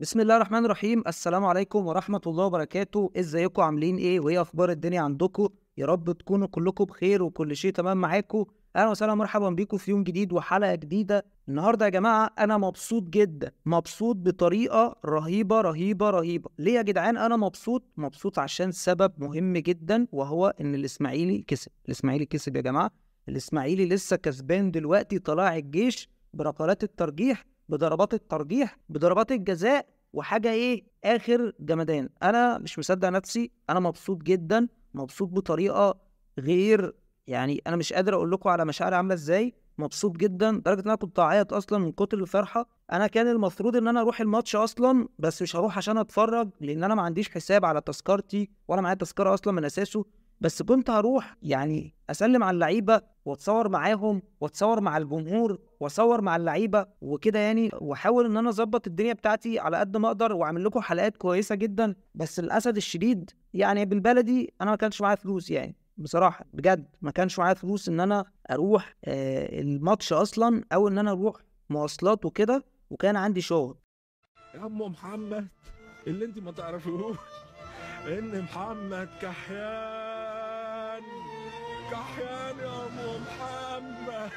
بسم الله الرحمن الرحيم. السلام عليكم ورحمة الله وبركاته. ازيكم عاملين ايه وايه اخبار الدنيا عندكم؟ يا رب تكونوا كلكم بخير وكل شيء تمام معاكم. اهلا وسهلا مرحبا بيكم في يوم جديد وحلقة جديدة. النهارده يا جماعة انا مبسوط جدا، مبسوط بطريقة رهيبة رهيبة رهيبة. ليه يا جدعان انا مبسوط عشان سبب مهم جدا، وهو ان الاسماعيلي كسب. الاسماعيلي كسب يا جماعة. الاسماعيلي لسه كسبان دلوقتي، طلع الجيش بركلات الترجيح، بضربات الترجيح، بضربات الجزاء، وحاجه ايه اخر جمدان. انا مش مصدق نفسي، انا مبسوط جدا، مبسوط بطريقه غير، يعني انا مش قادر اقول لكم على مشاعري عامله ازاي. مبسوط جدا لدرجه ان انا كنت اعيط اصلا من كتر الفرحه. انا كان المفروض ان انا اروح الماتش اصلا، بس مش هروح عشان اتفرج لان انا ما عنديش حساب على تذكرتي ولا معايا تذكره اصلا من اساسه. بس كنت هروح يعني اسلم على اللعيبه واتصور معاهم واتصور مع الجمهور واصور مع اللعيبه وكده يعني، واحاول ان انا اظبط الدنيا بتاعتي على قد ما اقدر واعمل لكم حلقات كويسه جدا. بس للاسف الشديد يعني بالبلدي انا ما كانش معايا فلوس، يعني بصراحه بجد ما كانش معايا فلوس ان انا اروح الماتش اصلا، او ان انا اروح مواصلات وكده، وكان عندي شغل. يا ام محمد، اللي انت ما تعرفيهوش ان محمد كحيان. كحيان يا ام محمد.